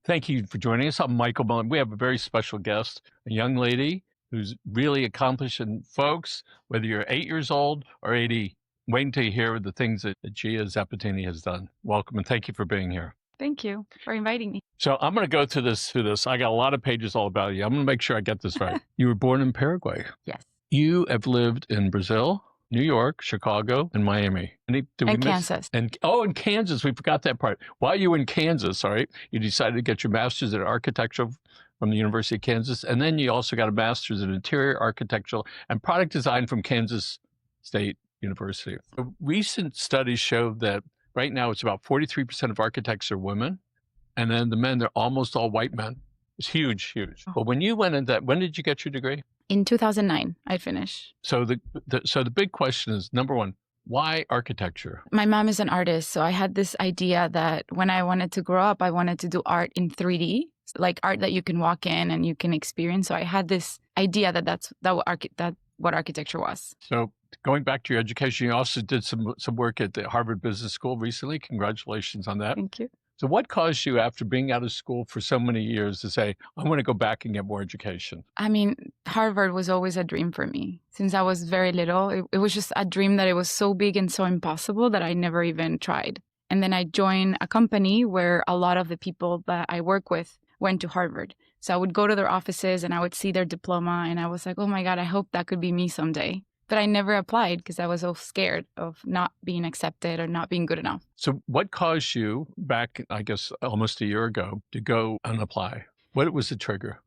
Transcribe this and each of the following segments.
Thank you for joining us. I'm Michael Mullen. We have a very special guest, a young lady who's really accomplished. And folks, whether you're 8 years old or 80, wait until you hear the things that Gia Zapattini has done. Welcome and thank you for being here. Thank you for inviting me. So I'm going to go through this. I got a lot of pages all about you. I'm going to make sure I get this right. You were born in Paraguay. Yes. You have lived in Brazil, New York, Chicago, and Miami. Kansas. And Kansas. We forgot that part. While you were in Kansas, all right, you decided to get your master's in architecture from the University of Kansas. And then you also got a master's in interior architectural and product design from Kansas State University. Recent studies show that right now it's about 43% of architects are women. And then the men, they're almost all white men. It's huge, huge. But when you went into that, when did you get your degree? In 2009, I finished. So the big question is, number one, why architecture? My mom is an artist, so I had this idea that when I wanted to grow up, I wanted to do art in 3D, like art that you can walk in and you can experience. So I had this idea that that's what architecture was. So going back to your education, you also did some work at the Harvard Business School recently. Congratulations on that. Thank you. So what caused you, after being out of school for so many years, to say, I want to go back and get more education? I mean, Harvard was always a dream for me. Since I was very little, it was just a dream that it was so big and so impossible that I never even tried. And then I joined a company where a lot of the people that I work with went to Harvard. So I would go to their offices and I would see their diploma and I was like, oh my God, I hope that could be me someday. But I never applied because I was so scared of not being accepted or not being good enough. So what caused you back, I guess, almost a year ago to go and apply? What was the trigger?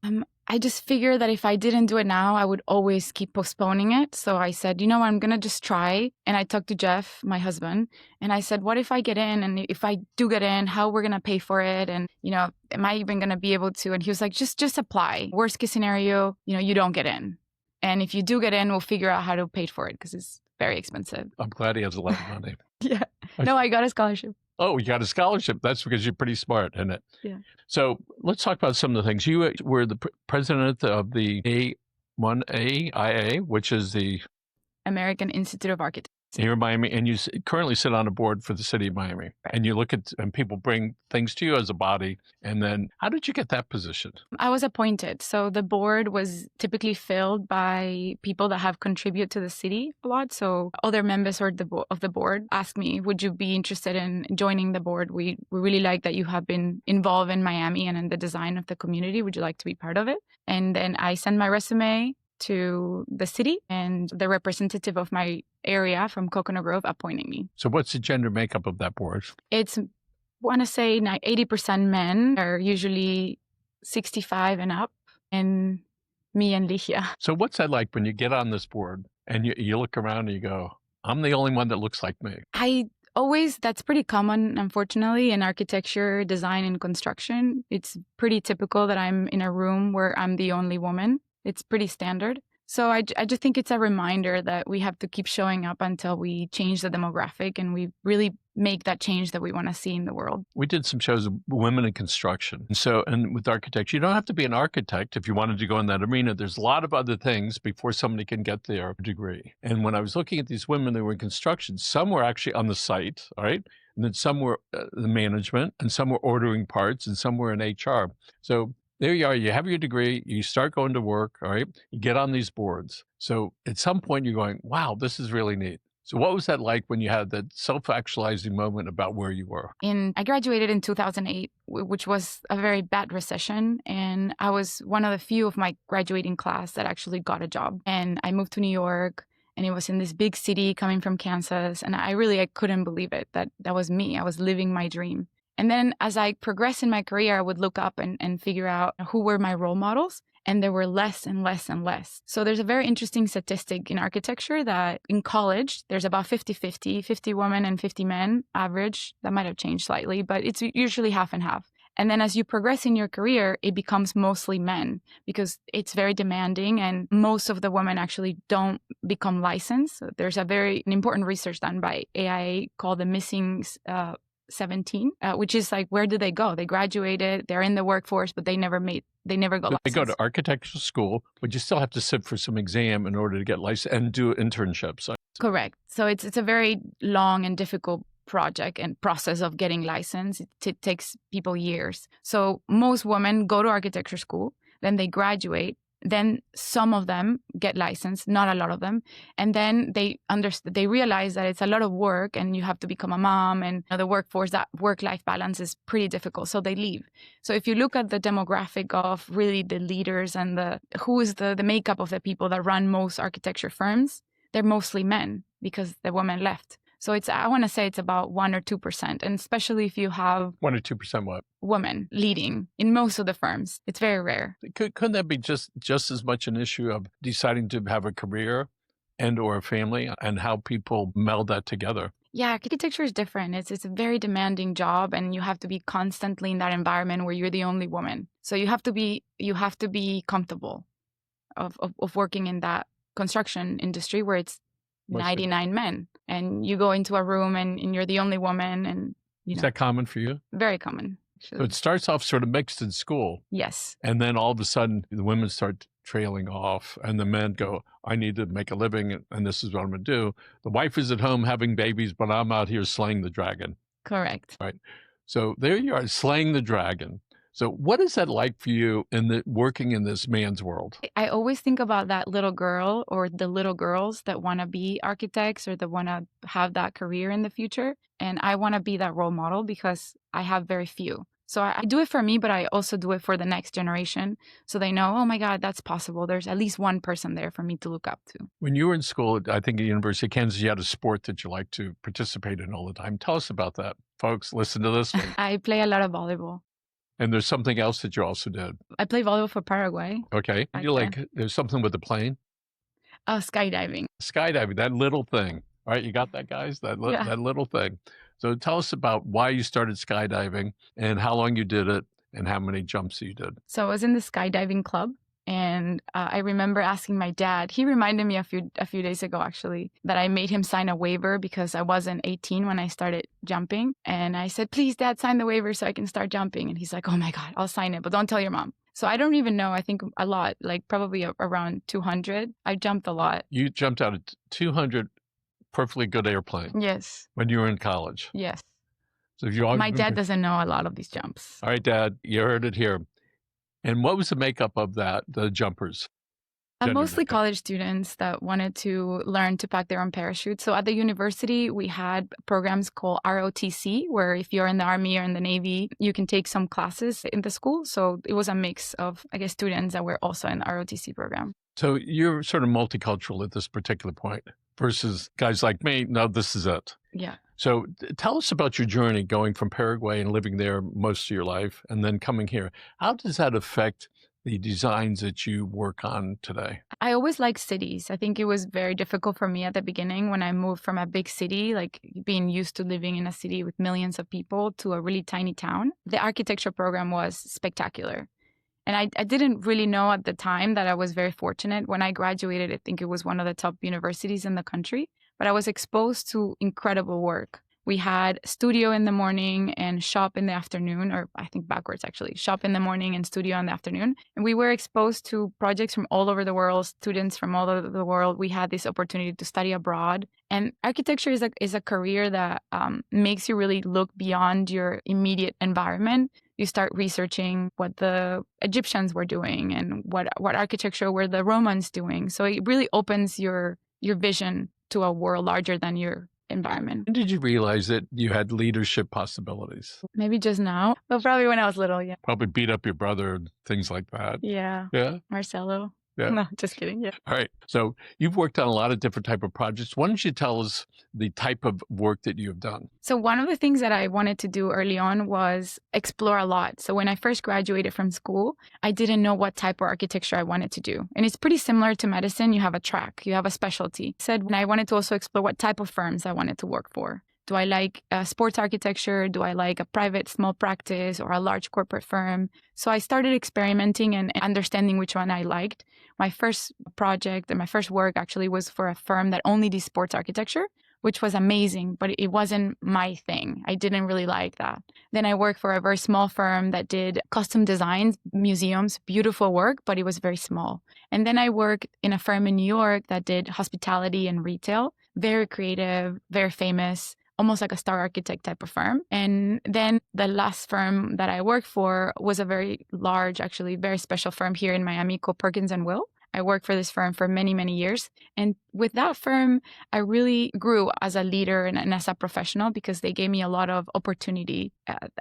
I just figured that if I didn't do it now, I would always keep postponing it. So I said, you know, I'm going to just try. And I talked to Jeff, my husband, and I said, what if I get in? And if I do get in, how we're going to pay for it? And, you know, am I even going to be able to? And he was like, just apply. Worst case scenario, you know, you don't get in. And if you do get in, we'll figure out how to pay for it because it's very expensive. I'm glad he has a lot of money. Yeah. No, I got a scholarship. Oh, you got a scholarship. That's because you're pretty smart, isn't it? Yeah. So let's talk about some of the things. You were the president of the A1AIA, which is the American Institute of Architects. Here in Miami, and you currently sit on a board for the city of Miami. Right. And you look at, and people bring things to you as a body. And then how did you get that position? I was appointed. So the board was typically filled by people that have contributed to the city a lot. So other members of the board asked me, would you be interested in joining the board? We really like that you have been involved in Miami and in the design of the community. Would you like to be part of it? And then I sent my resume to the city, and the representative of my area from Coconut Grove appointed me. So what's the gender makeup of that board? It's, I want to say 80% men, are usually 65 and up, and me and Ligia. So what's that like when you get on this board and you look around and you go, I'm the only one that looks like me? That's pretty common, unfortunately, in architecture, design, and construction. It's pretty typical that I'm in a room where I'm the only woman. It's pretty standard. So I just think it's a reminder that we have to keep showing up until we change the demographic and we really make that change that we want to see in the world. We did some shows of women in construction. And with architecture, you don't have to be an architect if you wanted to go in that arena. There's a lot of other things before somebody can get their degree. And when I was looking at these women that were in construction, some were actually on the site, all right? And then some were the management, and some were ordering parts, and some were in HR. So there you are, you have your degree, you start going to work, all right? You get on these boards. So at some point you're going, wow, this is really neat. So what was that like when you had that self-actualizing moment about where you were? I graduated in 2008, which was a very bad recession. And I was one of the few of my graduating class that actually got a job. And I moved to New York, and it was in this big city coming from Kansas. And I couldn't believe it, that was me. I was living my dream. And then as I progressed in my career, I would look up and figure out who were my role models. And there were less and less and less. So there's a very interesting statistic in architecture that in college, there's about 50-50, 50 women and 50 men average. That might have changed slightly, but it's usually half and half. And then as you progress in your career, it becomes mostly men because it's very demanding and most of the women actually don't become licensed. So there's an important research done by AIA called the Missing 17, which is like, where do they go? They graduated, they're in the workforce, but they never got licensed. They go to architectural school, but you still have to sit for some exam in order to get licensed and do internships. Correct. So it's a very long and difficult project and process of getting licensed. It takes people years. So most women go to architecture school, then they graduate, then some of them get licensed, not a lot of them, and then they realize that it's a lot of work and you have to become a mom, and the workforce, that work-life balance is pretty difficult, so they leave. So if you look at the demographic of really the leaders and who is the makeup of the people that run most architecture firms, they're mostly men because the women left. So I want to say it's about 1 or 2%, and especially if you have 1 or 2% what? Women leading in most of the firms. It's very rare. Couldn't that be just as much an issue of deciding to have a career and or a family, and how people meld that together? Yeah, architecture is different. It's a very demanding job, and you have to be constantly in that environment where you're the only woman. So you have to be comfortable of working in that construction industry where it's 99 men, and you go into a room and you're the only woman, and Is that common for you? Very common. So it starts off sort of mixed in school. Yes. And then all of a sudden the women start trailing off and the men go, I need to make a living and this is what I'm going to do. The wife is at home having babies, but I'm out here slaying the dragon. Correct. Right. So there you are, slaying the dragon. So what is that like for you working in this man's world? I always think about that little girl or the little girls that want to be architects or that want to have that career in the future. And I want to be that role model because I have very few. So I do it for me, but I also do it for the next generation. So they know, oh my God, that's possible. There's at least one person there for me to look up to. When you were in school, I think at the University of Kansas, you had a sport that you like to participate in all the time. Tell us about that. Folks, listen to this one. I play a lot of volleyball. And there's something else that you also did. I play volleyball for Paraguay. Okay. There's something with the plane? Skydiving. Skydiving, that little thing. All right, you got that, guys? That little thing. So tell us about why you started skydiving and how long you did it and how many jumps you did. So I was in the skydiving club. And I remember asking my dad, he reminded me a few days ago, actually, that I made him sign a waiver because I wasn't 18 when I started jumping. And I said, please, Dad, sign the waiver so I can start jumping. And he's like, oh my God, I'll sign it, but don't tell your mom. So I don't even know. I think a lot, like probably around 200. I jumped a lot. You jumped out of 200 perfectly good airplane. Yes. When you were in college. Yes. So my dad doesn't know a lot of these jumps. All right, Dad, you heard it here. And what was the makeup of the jumpers? Mostly college students that wanted to learn to pack their own parachute. So at the university, we had programs called ROTC, where if you're in the Army or in the Navy, you can take some classes in the school. So it was a mix of, I guess, students that were also in the ROTC program. So you're sort of multicultural at this particular point versus guys like me. No, this is it. Yeah. So tell us about your journey going from Paraguay and living there most of your life and then coming here. How does that affect the designs that you work on today? I always liked cities. I think it was very difficult for me at the beginning when I moved from a big city, like being used to living in a city with millions of people to a really tiny town. The architecture program was spectacular. And I didn't really know at the time that I was very fortunate. When I graduated, I think it was one of the top universities in the country. But I was exposed to incredible work. We had studio in the morning and shop in the afternoon, or I think backwards actually, shop in the morning and studio in the afternoon. And we were exposed to projects from all over the world, students from all over the world. We had this opportunity to study abroad. And architecture is a career that makes you really look beyond your immediate environment. You start researching what the Egyptians were doing and what architecture were the Romans doing. So it really opens your vision to a world larger than your environment. When did you realize that you had leadership possibilities? Maybe just now, but probably when I was little, yeah. Probably beat up your brother and things like that. Yeah. Yeah? Marcelo. Yeah. No, just kidding. Yeah. All right. So you've worked on a lot of different type of projects. Why don't you tell us the type of work that you've done? So one of the things that I wanted to do early on was explore a lot. So when I first graduated from school, I didn't know what type of architecture I wanted to do. And it's pretty similar to medicine. You have a track, you have a specialty. And I wanted to also explore what type of firms I wanted to work for. Do I like sports architecture? Do I like a private small practice or a large corporate firm? So I started experimenting and understanding which one I liked. My first project and my first work actually was for a firm that only did sports architecture, which was amazing, but it wasn't my thing. I didn't really like that. Then I worked for a very small firm that did custom designs, museums, beautiful work, but it was very small. And then I worked in a firm in New York that did hospitality and retail, very creative, very famous. almost like a star architect type of firm. And then the last firm that I worked for was a very large, actually very special firm here in Miami called Perkins and Will. I worked for this firm for many, many years. And with that firm, I really grew as a leader and as a professional because they gave me a lot of opportunity.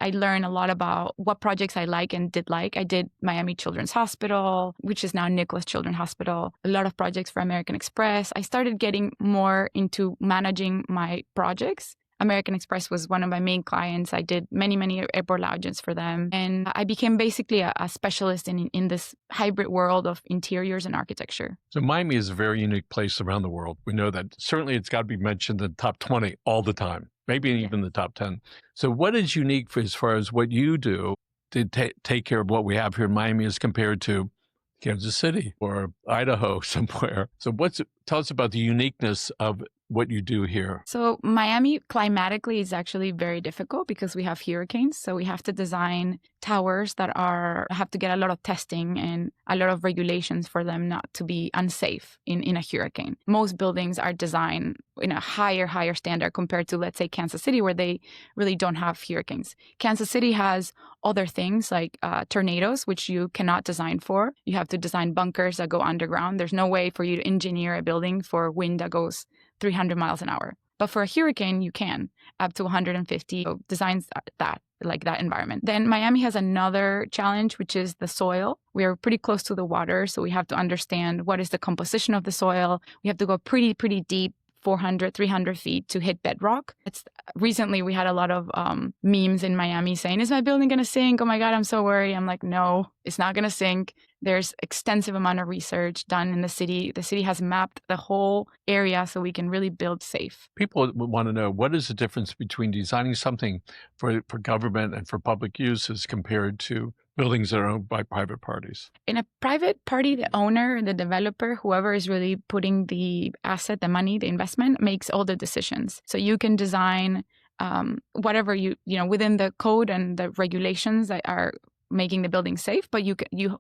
I learned a lot about what projects I like and did like. I did Miami Children's Hospital, which is now Nicholas Children's Hospital, a lot of projects for American Express. I started getting more into managing my projects. American Express was one of my main clients. I did many, many airport lounges for them. And I became basically a specialist in this hybrid world of interiors and architecture. So Miami is a very unique place around the world. We know that. Certainly it's got to be mentioned in the top 20 all the time, maybe even the top 10. So what is unique as far as what you do to take care of what we have here in Miami as compared to Kansas City or Idaho somewhere? So tell us about the uniqueness of what you do here. So Miami climatically is actually very difficult because we have hurricanes. So we have to design towers that have to get a lot of testing and a lot of regulations for them not to be unsafe in a hurricane. Most buildings are designed in a higher standard compared to, let's say, Kansas City, where they really don't have hurricanes. Kansas City has other things like tornadoes, which you cannot design for. You have to design bunkers that go underground. There's no way for you to engineer a building for wind that goes 300 miles an hour. But for a hurricane, you can, up to 150, designs like that environment. Then Miami has another challenge, which is the soil. We are pretty close to the water, so we have to understand what is the composition of the soil. We have to go pretty deep, 400, 300 feet to hit bedrock. Recently, we had a lot of memes in Miami saying, is my building going to sink? Oh my God, I'm so worried. I'm like, no, it's not going to sink. There's extensive amount of research done in the city. The city has mapped the whole area so we can really build safe. People would want to know, what is the difference between designing something for government and for public use as compared to buildings that are owned by private parties? In a private party, the owner, the developer, whoever is really putting the asset, the money, the investment, makes all the decisions. So you can design whatever you within the code and the regulations that are making the building safe, but you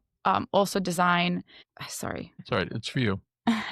also design. Sorry, it's for you.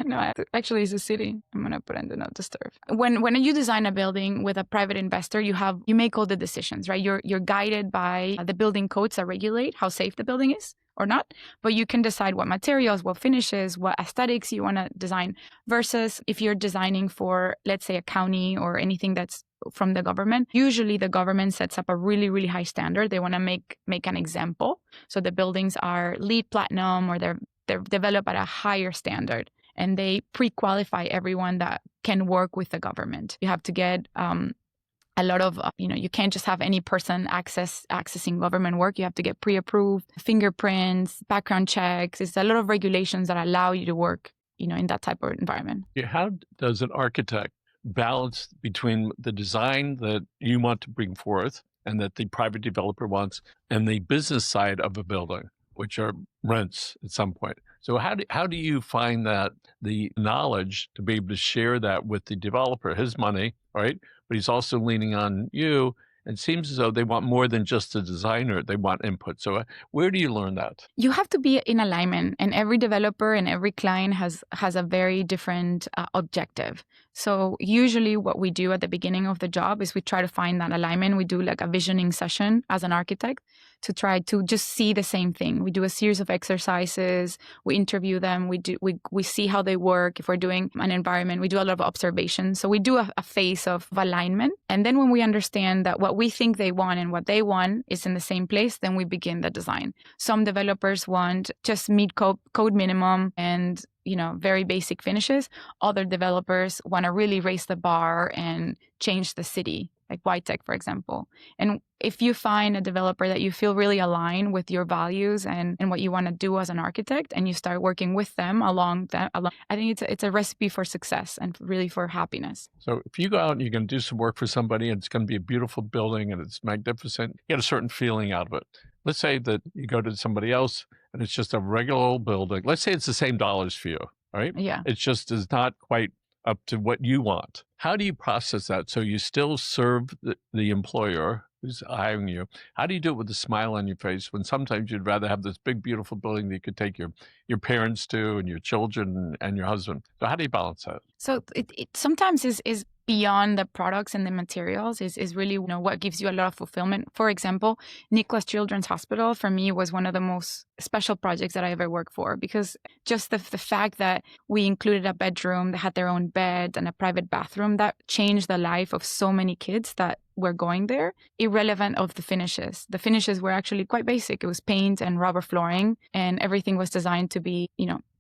No, actually, it's a city. I'm going to put in the not disturb. When you design a building with a private investor, you make all the decisions, right? You're guided by the building codes that regulate how safe the building is or not, but you can decide what materials, what finishes, what aesthetics you want to design, versus if you're designing for, let's say, a county or anything that's from the government. Usually the government sets up a really high standard. They want to make an example. So the buildings are LEED Platinum, or they're developed at a higher standard. And they pre-qualify everyone that can work with the government. You have to get a lot of, you can't just have any person accessing government work. You have to get pre-approved, fingerprints, background checks. It's a lot of regulations that allow you to work, in that type of environment. Yeah, how does an architect balance between the design that you want to bring forth and that the private developer wants and the business side of a building, which are rents at some point? So how do you find that the knowledge to be able to share that with the developer, his money, right? But he's also leaning on you. It seems as though they want more than just a designer. They want input. So where do you learn that? You have to be in alignment, and every developer and every client has a very different objective. So usually what we do at the beginning of the job is we try to find that alignment. We do like a visioning session as an architect to try to just see the same thing. We do a series of exercises. We interview them. We see how they work. If we're doing an environment, we do a lot of observation. So we do a phase of alignment. And then when we understand that what we think they want and what they want is in the same place, then we begin the design. Some developers want just meet code minimum and very basic finishes. Other developers want to really raise the bar and change the city, like White Tech, for example. And if you find a developer that you feel really aligned with your values and what you want to do as an architect, and you start working with them along, I think it's a recipe for success and really for happiness. So if you go out and you're going to do some work for somebody and it's going to be a beautiful building and it's magnificent, you get a certain feeling out of it. Let's say that you go to somebody else and it's just a regular old building. Let's say it's the same dollars for you, right? Yeah. It just is not quite up to what you want. How do you process that so you still serve the employer who's hiring you? How do you do it with a smile on your face when sometimes you'd rather have this big, beautiful building that you could take your parents to and your children and your husband? So how do you balance that? So it sometimes is beyond the products and the materials is really what gives you a lot of fulfillment. For example, Nicholas Children's Hospital for me was one of the most special projects that I ever worked for, because just the fact that we included a bedroom that had their own bed and a private bathroom, that changed the life of so many kids that were going there, irrelevant of the finishes. The finishes were actually quite basic. It was paint and rubber flooring, and everything was designed to be,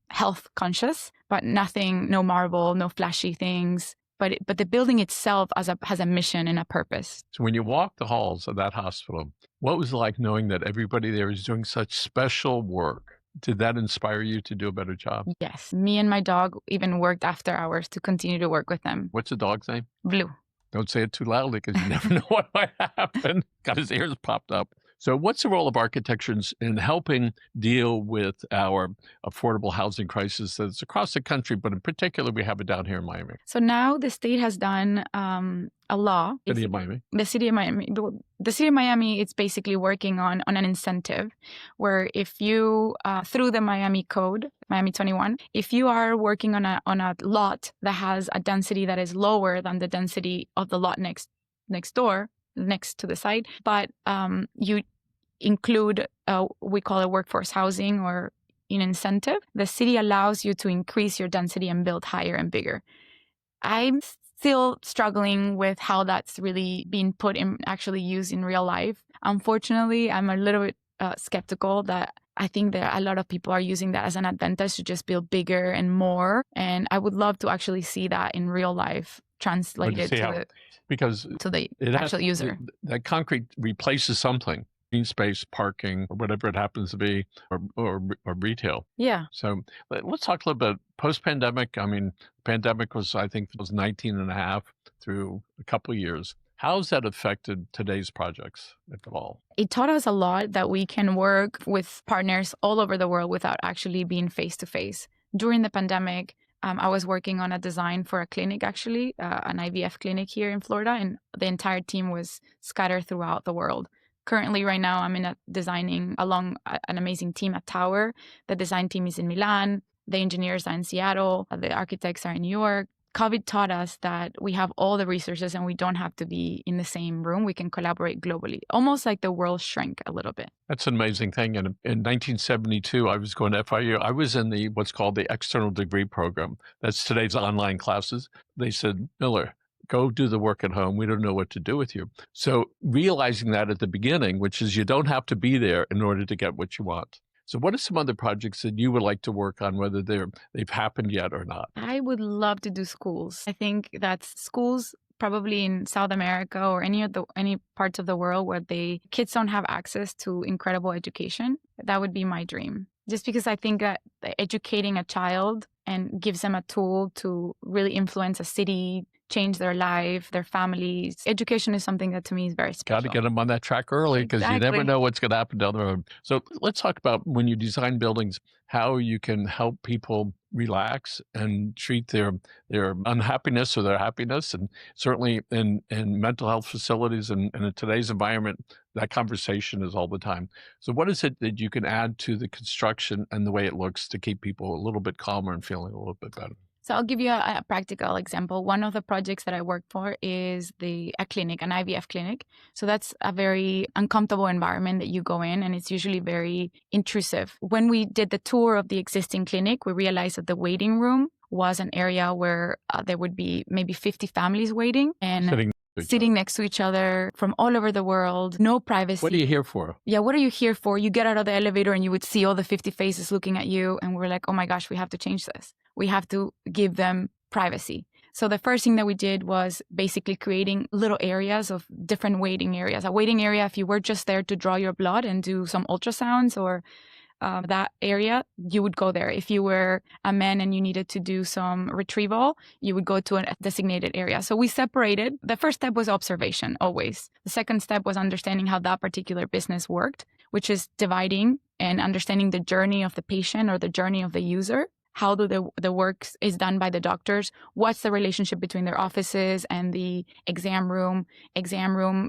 health conscious, but nothing, no marble, no flashy things. But the building itself has a mission and a purpose. So when you walk the halls of that hospital, what was it like knowing that everybody there is doing such special work? Did that inspire you to do a better job? Yes. Me and my dog even worked after hours to continue to work with them. What's the dog's name? Blue. Don't say it too loudly because you never know what might happen. Got his ears popped up. So what's the role of architecture in helping deal with our affordable housing crisis that's across the country, but in particular, we have it down here in Miami? So now the state has done a law. City of Miami. The city of Miami. The city of Miami is basically working on an incentive where if you, through the Miami Code, Miami 21, if you are working on a lot that has a density that is lower than the density of the lot next door, next to the site, but you include, we call it workforce housing or an incentive, the city allows you to increase your density and build higher and bigger. I'm still struggling with how that's really being put in, actually used in real life. Unfortunately, I'm a little bit skeptical that I think that a lot of people are using that as an advantage to just build bigger and more. And I would love to actually see that in real life translated to the actual user. That concrete replaces something, green space, parking, or whatever it happens to be, or retail. Yeah. So let's talk a little bit post-pandemic. I mean, pandemic was, I think, it was 19 and a half through a couple of years. How's that affected today's projects, if at all? It taught us a lot that we can work with partners all over the world without actually being face-to-face. During the pandemic, I was working on a design for a clinic, actually, an IVF clinic here in Florida, and the entire team was scattered throughout the world. Currently, right now, I'm designing along an amazing team at Tower. The design team is in Milan. The engineers are in Seattle. The architects are in New York. COVID taught us that we have all the resources and we don't have to be in the same room. We can collaborate globally, almost like the world shrank a little bit. That's an amazing thing. And in 1972, I was going to FIU. I was in what's called the external degree program. That's today's online classes. They said, Miller, go do the work at home. We don't know what to do with you. So realizing that at the beginning, which is you don't have to be there in order to get what you want. So what are some other projects that you would like to work on, whether they've happened yet or not? I would love to do schools. I think that schools probably in South America or any parts of the world where kids don't have access to incredible education, that would be my dream. Just because I think that educating a child and gives them a tool to really influence a city, change their life, their families. Education is something that to me is very special. Got to get them on that track early because you never know what's going to happen down the road. So let's talk about when you design buildings, how you can help people relax and treat their unhappiness or their happiness. And certainly in mental health facilities and in today's environment, that conversation is all the time. So what is it that you can add to the construction and the way it looks to keep people a little bit calmer and feeling a little bit better? So I'll give you a practical example. One of the projects that I work for is a clinic, an IVF clinic. So that's a very uncomfortable environment that you go in, and it's usually very intrusive. When we did the tour of the existing clinic, we realized that the waiting room was an area where there would be maybe 50 families waiting and sitting next to each other from all over the world, no privacy. What are you here for? Yeah, what are you here for? You get out of the elevator and you would see all the 50 faces looking at you. And we're like, oh my gosh, we have to change this. We have to give them privacy. So the first thing that we did was basically creating little areas of different waiting areas. A waiting area, if you were just there to draw your blood and do some ultrasounds or that area, you would go there. If you were a man and you needed to do some retrieval, you would go to a designated area. So we separated. The first step was observation, always. The second step was understanding how that particular business worked, which is dividing and understanding the journey of the patient or the journey of the user. How do the work is done by the doctors? What's the relationship between their offices and the exam room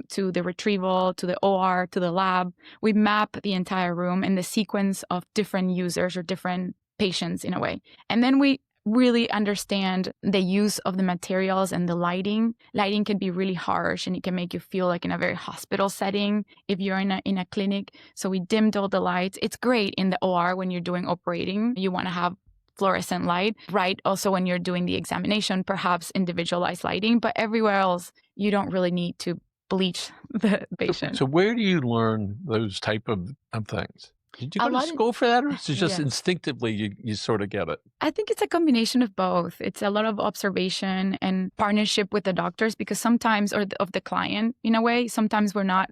to the retrieval, to the OR, to the lab? We map the entire room and the sequence of different users or different patients in a way. And then we really understand the use of the materials and the lighting. Lighting can be really harsh and it can make you feel like in a very hospital setting if you're in a clinic. So we dimmed all the lights. It's great in the OR when you're doing operating. You want to have fluorescent light, right? Also when you're doing the examination, perhaps individualized lighting, but everywhere else, you don't really need to bleach the patient. So where do you learn those type of things? Did you A go to lot of- school for that, or is it just Yes. instinctively you sort of get it? I think it's a combination of both. It's a lot of observation and partnership with the doctors, because sometimes, or of the client in a way, sometimes we're not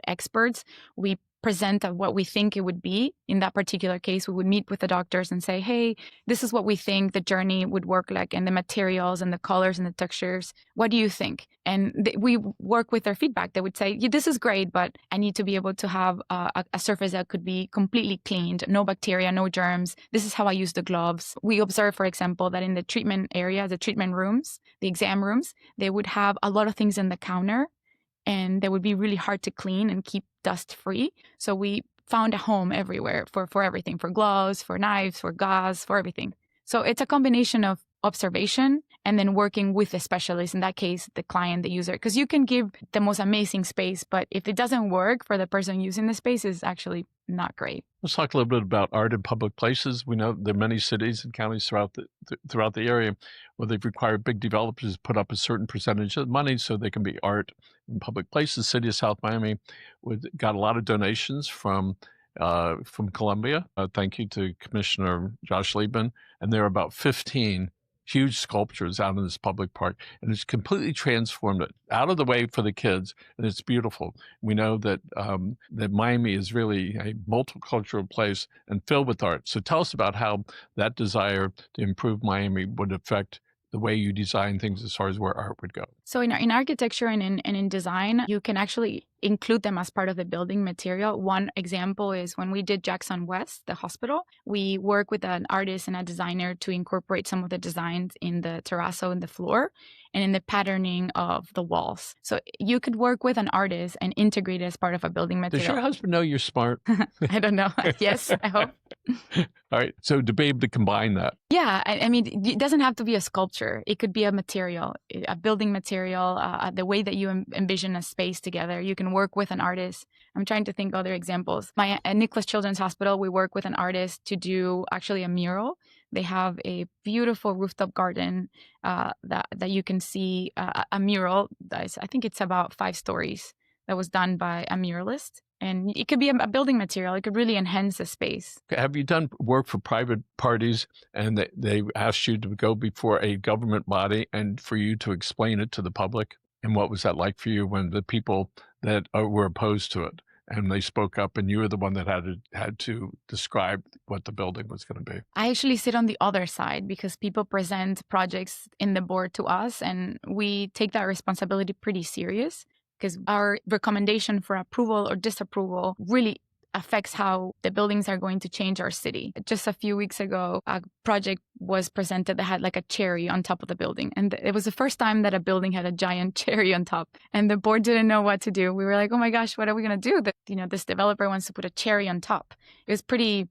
experts. We present what we think it would be. In that particular case, we would meet with the doctors and say, hey, this is what we think the journey would work like, and the materials and the colors and the textures. What do you think? And we work with their feedback. They would say, yeah, this is great, but I need to be able to have a surface that could be completely cleaned, no bacteria, no germs. This is how I use the gloves. We observe, for example, that in the treatment area, the treatment rooms, the exam rooms, they would have a lot of things in the counter, and they would be really hard to clean and keep dust free. So we found a home everywhere for everything, for gloves, for knives, for gauze, for everything. So it's a combination of observation and then working with the specialist, in that case, the client, the user, because you can give the most amazing space, but if it doesn't work for the person using the space, it's actually not great. Let's talk a little bit about art in public places. We know there are many cities and counties throughout the area where they've required big developers to put up a certain percentage of money so they can be art in public places. City of South Miami got a lot of donations from Columbia. Thank you to Commissioner Josh Liebman. And there are about 15 huge sculptures out in this public park, and it's completely transformed it out of the way for the kids, and it's beautiful. We know that that Miami is really a multicultural place and filled with art. So tell us about how that desire to improve Miami would affect the way you design things as far as where art would go. So in architecture and in design, you can actually include them as part of the building material. One example is when we did Jackson West, the hospital, we work with an artist and a designer to incorporate some of the designs in the terrazzo and the floor and in the patterning of the walls. So you could work with an artist and integrate it as part of a building material. Does your husband know you're smart? I don't know. Yes, I hope. All right. So to be able to combine that. Yeah. I mean, it doesn't have to be a sculpture. It could be a material, a building material, the way that you envision a space together. You can work with an artist. I'm trying to think other examples. At Nicholas Children's Hospital, we work with an artist to do actually a mural. They have a beautiful rooftop garden that you can see, a mural. I think it's about 5 stories that was done by a muralist. And it could be a building material. It could really enhance the space. Have you done work for private parties and they asked you to go before a government body and for you to explain it to the public? And what was that like for you when the people that were opposed to it and they spoke up and you were the one that had to describe what the building was going to be? I actually sit on the other side because people present projects in the board to us, and we take that responsibility pretty serious, because our recommendation for approval or disapproval really affects how the buildings are going to change our city. Just a few weeks ago, a project was presented that had like a cherry on top of the building. And it was the first time that a building had a giant cherry on top. And the board didn't know what to do. We were like, oh my gosh, what are we going to do? That, this developer wants to put a cherry on top. It was pretty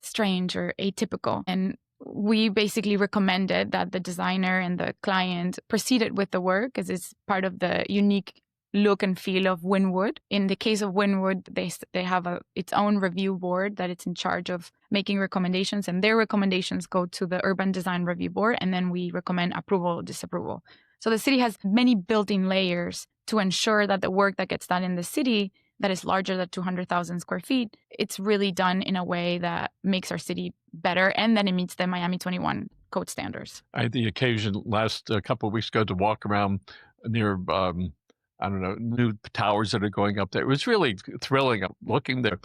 strange or atypical. And we basically recommended that the designer and the client proceeded with the work, as it's part of the unique look and feel of Wynwood. In the case of Wynwood, they have its own review board that it's in charge of making recommendations, and their recommendations go to the Urban Design Review Board, and then we recommend approval or disapproval. So the city has many built-in layers to ensure that the work that gets done in the city that is larger than 200,000 square feet, it's really done in a way that makes our city better, and then it meets the Miami 21 code standards. I had the occasion last couple of weeks ago to walk around near, new towers that are going up there. It was really thrilling. Looking there,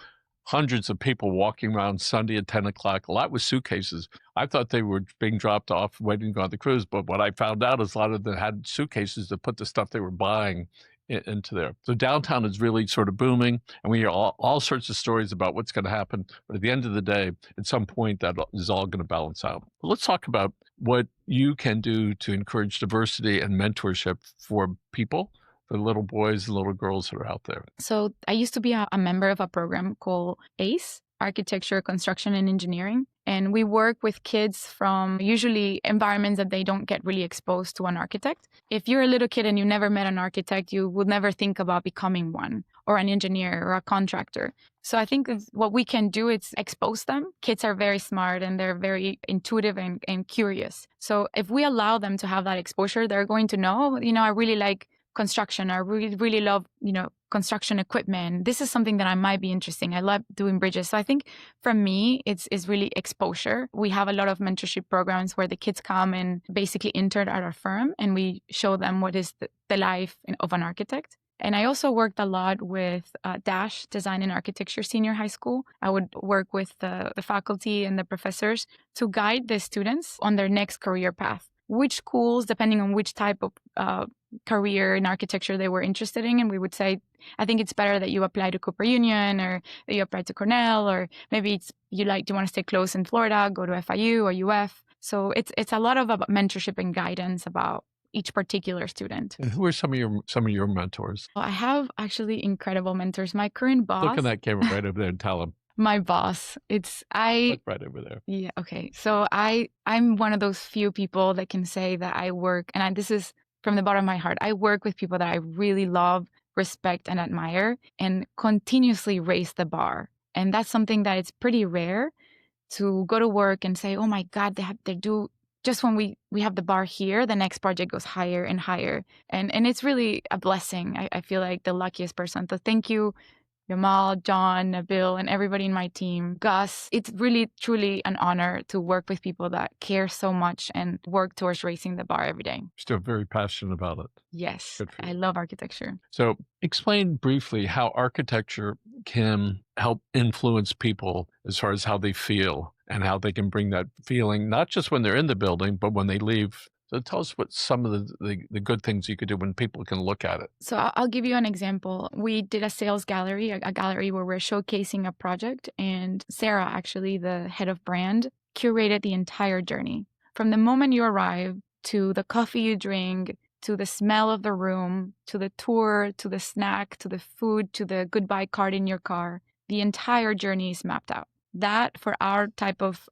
hundreds of people walking around Sunday at 10 o'clock, a lot with suitcases. I thought they were being dropped off waiting to go on the cruise, but what I found out is a lot of them had suitcases to put the stuff they were buying into there. So downtown is really sort of booming, and we hear all sorts of stories about what's going to happen. But at the end of the day, at some point, that is all going to balance out. But let's talk about what you can do to encourage diversity and mentorship for people, for little boys and little girls that are out there. So I used to be a member of a program called ACE, architecture, construction, and engineering. And we work with kids from usually environments that they don't get really exposed to an architect. If you're a little kid and you never met an architect, you would never think about becoming one, or an engineer or a contractor. So I think what we can do is expose them. Kids are very smart and they're very intuitive and curious. So if we allow them to have that exposure, they're going to know, I really like construction. I really love, construction equipment. This is something that I might be interesting. I love doing bridges. So I think for me, it's really exposure. We have a lot of mentorship programs where the kids come and basically intern at our firm, and we show them what is the life of an architect. And I also worked a lot with DASH, Design and Architecture Senior High School. I would work with the faculty and the professors to guide the students on their next career path. Which schools, depending on which type of career in architecture they were interested in. And we would say, I think it's better that you apply to Cooper Union, or that you apply to Cornell, or maybe you want to stay close in Florida, go to FIU or UF. So it's a lot of about mentorship and guidance about each particular student. And who are some of your mentors? Well, I have actually incredible mentors. My current boss. Look at that camera right over there and tell them. My boss. Look right over there. Yeah. Okay. So I'm one of those few people that can say that I work, and this is from the bottom of my heart. I work with people that I really love, respect, and admire, and continuously raise the bar. And that's something that it's pretty rare to go to work and say, oh my God, they do. Just when we have the bar here, the next project goes higher and higher. And it's really a blessing. I feel like the luckiest person. So thank you, Yamal, John, Nabil, and everybody in my team. Gus, it's really, truly an honor to work with people that care so much and work towards raising the bar every day. Still very passionate about it. Yes, I love architecture. So explain briefly how architecture can help influence people as far as how they feel and how they can bring that feeling, not just when they're in the building, but when they leave. So tell us what some of the good things you could do when people can look at it. So I'll give you an example. We did a sales gallery, a gallery where we're showcasing a project, and Sarah, actually the head of brand, curated the entire journey. From the moment you arrive, to the coffee you drink, to the smell of the room, to the tour, to the snack, to the food, to the goodbye card in your car, the entire journey is mapped out. That, for our type of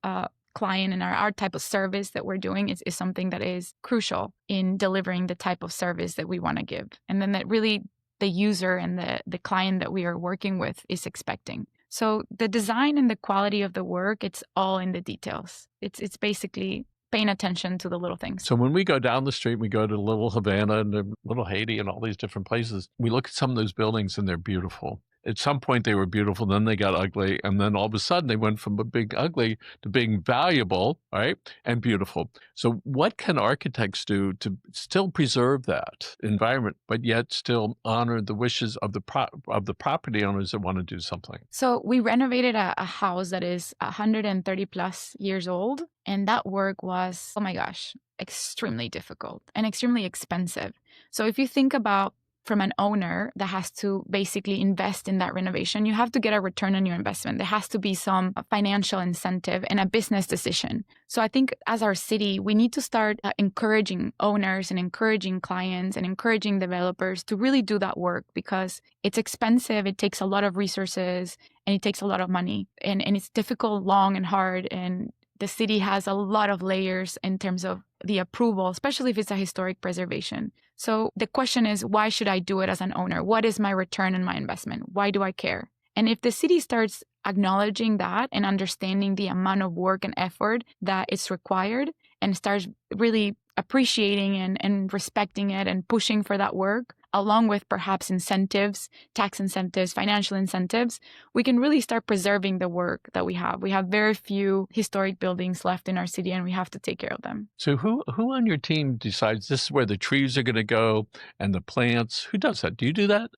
client and our type of service that we're doing, is something that is crucial in delivering the type of service that we want to give. And then that really the user and the client that we are working with is expecting. So the design and the quality of the work, it's all in the details. It's basically paying attention to the little things. So when we go down the street, we go to Little Havana and Little Haiti and all these different places, we look at some of those buildings and they're beautiful. At some point they were beautiful, then they got ugly, and then all of a sudden they went from a big ugly to being valuable, right, and beautiful. So what can architects do to still preserve that environment, but yet still honor the wishes of the property owners that want to do something? So we renovated a house that is 130 plus years old, and that work was, oh my gosh, extremely difficult and extremely expensive. So if you think about from an owner that has to basically invest in that renovation, you have to get a return on your investment. There has to be some financial incentive and a business decision. So I think as our city, we need to start encouraging owners and encouraging clients and encouraging developers to really do that work, because it's expensive, it takes a lot of resources, and it takes a lot of money. And it's difficult, long, and hard. And the city has a lot of layers in terms of the approval, especially if it's a historic preservation. So the question is, why should I do it as an owner? What is my return on my investment? Why do I care? And if the city starts acknowledging that and understanding the amount of work and effort that is required, and starts really appreciating and respecting it and pushing for that work, along with perhaps incentives, tax incentives, financial incentives, we can really start preserving the work that we have. We have very few historic buildings left in our city, and we have to take care of them. So who on your team decides this is where the trees are going to go and the plants? Who does that? Do you do that?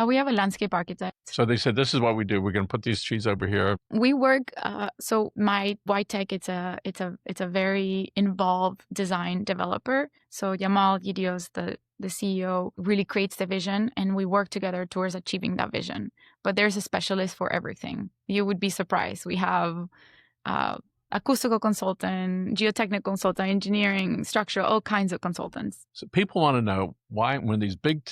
We have a landscape architect. So they said, this is what we do. We're going to put these trees over here. We work, so my White Tech, it's a very involved design developer. So Yamal Gidios, the CEO, really creates the vision, and we work together towards achieving that vision. But there's a specialist for everything. You would be surprised. We have acoustical consultant, geotechnical consultant, engineering, structural, all kinds of consultants. So people want to know why, when these big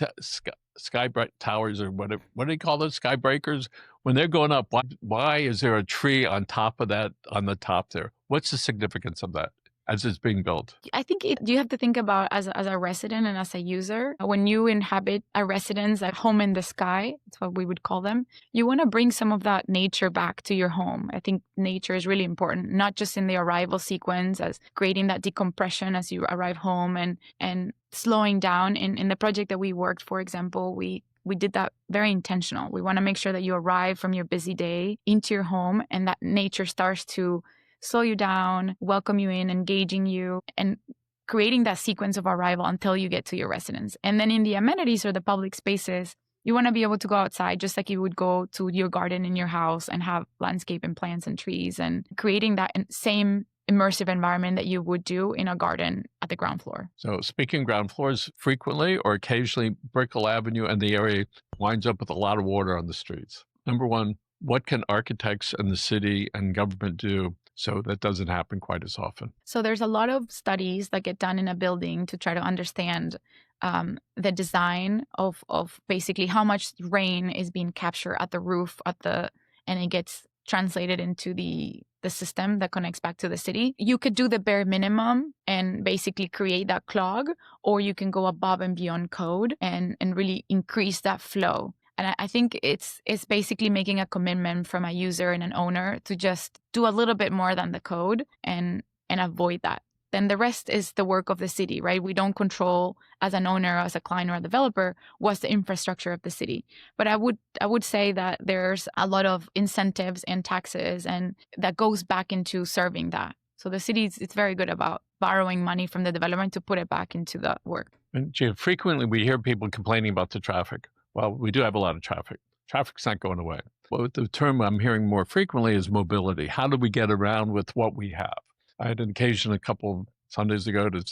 sky towers, or what do they call those, sky breakers, when they're going up, why is there a tree on top of that, on the top there? What's the significance of that as it's being built? I think you have to think about as a resident and as a user. When you inhabit a residence, a home in the sky, that's what we would call them, you want to bring some of that nature back to your home. I think nature is really important, not just in the arrival sequence as creating that decompression as you arrive home and slowing down. In the project that we worked, for example, we did that very intentional. We want to make sure that you arrive from your busy day into your home and that nature starts to slow you down, welcome you in, engaging you, and creating that sequence of arrival until you get to your residence. And then in the amenities or the public spaces, you want to be able to go outside just like you would go to your garden in your house and have landscape and plants and trees, and creating that same immersive environment that you would do in a garden at the ground floor. So speaking ground floors, frequently or occasionally Brickell Avenue and the area winds up with a lot of water on the streets. Number one, what can architects and the city and government do so that doesn't happen quite as often? So there's a lot of studies that get done in a building to try to understand the design of basically how much rain is being captured at the roof and it gets translated into the system that connects back to the city. You could do the bare minimum and basically create that clog, or you can go above and beyond code and really increase that flow. And I think it's basically making a commitment from a user and an owner to just do a little bit more than the code and avoid that. Then the rest is the work of the city, right? We don't control as an owner, as a client or a developer, what's the infrastructure of the city. But I would say that there's a lot of incentives and taxes and that goes back into serving that. So the city it's very good about borrowing money from the development to put it back into the work. And Gia, frequently we hear people complaining about the traffic. Well, we do have a lot of traffic. Traffic's not going away. Well, the term I'm hearing more frequently is mobility. How do we get around with what we have? I had an occasion a couple Sundays ago to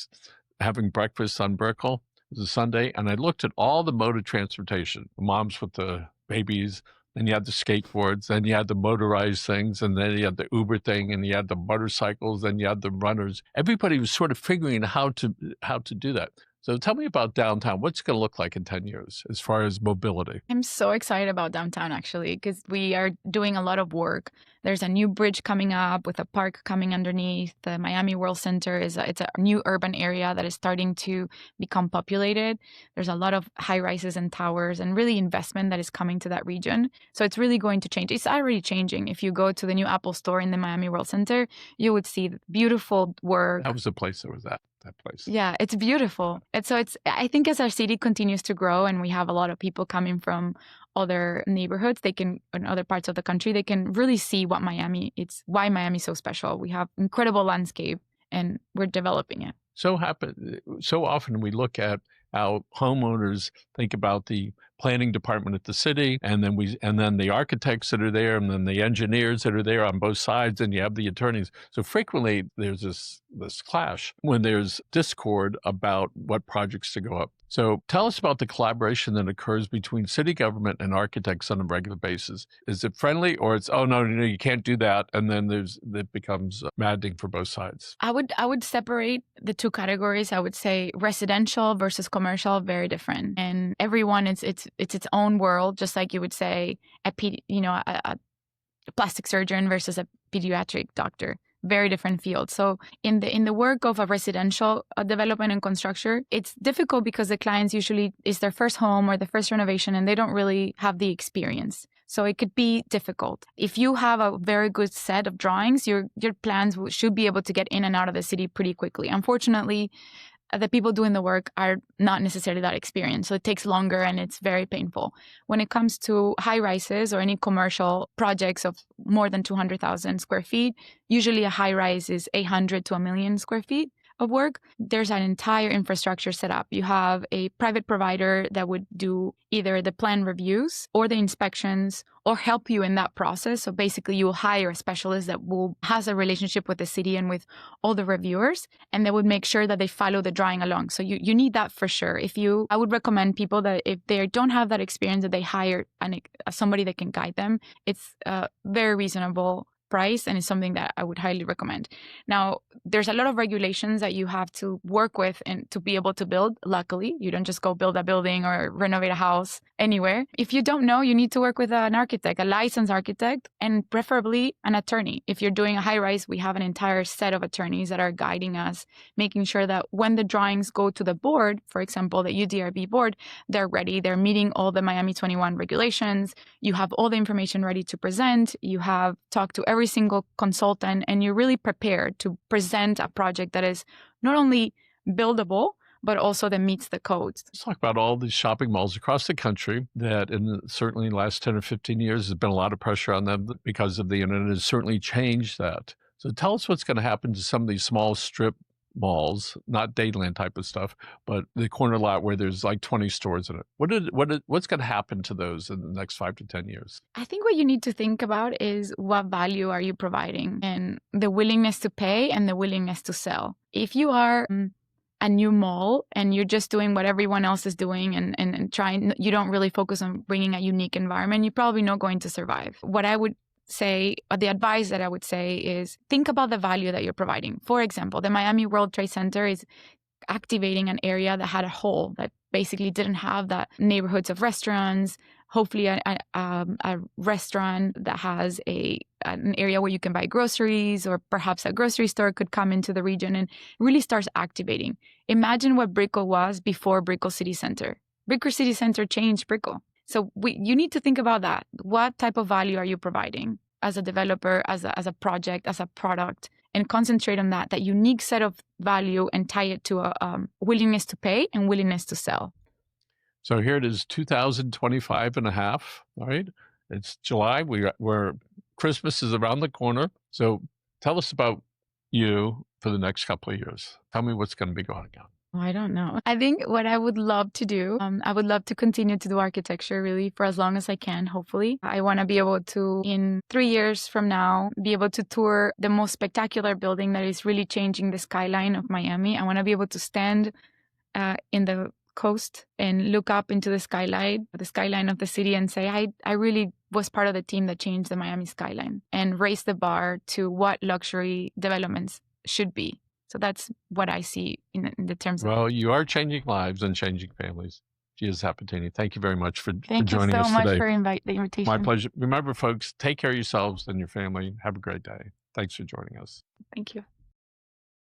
having breakfast on Brickell. It was a Sunday, and I looked at all the mode of transportation. The moms with the babies, then you had the skateboards, then you had the motorized things, and then you had the Uber thing, and you had the motorcycles, then you had the runners. Everybody was sort of figuring how to do that. So tell me about downtown. What's it going to look like in 10 years as far as mobility? I'm so excited about downtown, actually, because we are doing a lot of work. There's a new bridge coming up with a park coming underneath. The Miami World Center it's a new urban area that is starting to become populated. There's a lot of high rises and towers and really investment that is coming to that region. So it's really going to change. It's already changing. If you go to the new Apple store in the Miami World Center, you would see beautiful work. That was the place that was that place. Yeah, it's beautiful. And so I think as our city continues to grow and we have a lot of people coming from other neighborhoods, in other parts of the country, they can really see why Miami's so special. We have incredible landscape and we're developing it. So often we look at how homeowners think about the planning department at the city, and then the architects that are there, and then the engineers that are there on both sides, and you have the attorneys. So frequently there's this clash when there's discord about what projects to go up. So tell us about the collaboration that occurs between city government and architects on a regular basis. Is it friendly, or it's, oh, no, you can't do that, and then it becomes maddening for both sides? I would separate the two categories. I would say residential versus commercial, very different. And everyone, it's its own world, just like you would say a plastic surgeon versus a pediatric doctor. Very different field. So in the work of a residential development and construction, it's difficult because the clients usually is their first home or the first renovation and they don't really have the experience. So it could be difficult. If you have a very good set of drawings, your plans should be able to get in and out of the city pretty quickly. Unfortunately, the people doing the work are not necessarily that experienced. So it takes longer and it's very painful. When it comes to high rises or any commercial projects of more than 200,000 square feet, usually a high rise is 800 to 1 million square feet of work. There's an entire infrastructure set up. You have a private provider that would do either the plan reviews or the inspections or help you in that process. So basically you will hire a specialist that has a relationship with the city and with all the reviewers, and they would make sure that they follow the drawing along. So you need that for sure. I would recommend people that if they don't have that experience, that they hire somebody that can guide them. It's very reasonable price, and it's something that I would highly recommend. Now, there's a lot of regulations that you have to work with and to be able to build. Luckily, you don't just go build a building or renovate a house anywhere. If you don't know, you need to work with an architect, a licensed architect, and preferably an attorney. If you're doing a high rise, we have an entire set of attorneys that are guiding us, making sure that when the drawings go to the board, for example, the UDRB board, they're ready. They're meeting all the Miami 21 regulations. You have all the information ready to present. You have talked to every single consultant, and you're really prepared to present a project that is not only buildable, but also that meets the codes. Let's talk about all these shopping malls across the country that certainly in the last 10 or 15 years, there's been a lot of pressure on them because of the internet. Has certainly changed that. So tell us what's going to happen to some of these small strip malls, not Dadeland type of stuff, but the corner lot where there's like 20 stores in it. What's going to happen to those in the next 5 to 10 years? I think what you need to think about is what value are you providing, and the willingness to pay and the willingness to sell. If you are a new mall and you're just doing what everyone else is doing and trying, you don't really focus on bringing a unique environment, you're probably not going to survive. What I would say, or the advice that I would say is think about the value that you're providing. For example, the Miami World Trade Center is activating an area that had a hole that basically didn't have the neighborhoods of restaurants, hopefully a restaurant that has an area where you can buy groceries, or perhaps a grocery store could come into the region and really starts activating. Imagine what Brickell was before Brickell City Center. Brickell City Center changed Brickell. So you need to think about that. What type of value are you providing as a developer, as a project, as a product, and concentrate on that unique set of value and tie it to a willingness to pay and willingness to sell. So here it is, 2025 and a half, right? It's July, we're Christmas is around the corner. So tell us about you for the next couple of years. Tell me what's going to be going on. I don't know. I think what I would love to do, I would love to continue to do architecture really for as long as I can, hopefully. I want to be able to, in 3 years from now, be able to tour the most spectacular building that is really changing the skyline of Miami. I want to be able to stand in the coast and look up into the skyline of the city and say, I really was part of the team that changed the Miami skyline and raised the bar to what luxury developments should be. So that's what I see in the terms of... Well, you are changing lives and changing families. Gia Zapattini, thank you very much for joining us today. Thank you so much for the invitation. My pleasure. Remember, folks, take care of yourselves and your family. Have a great day. Thanks for joining us. Thank you.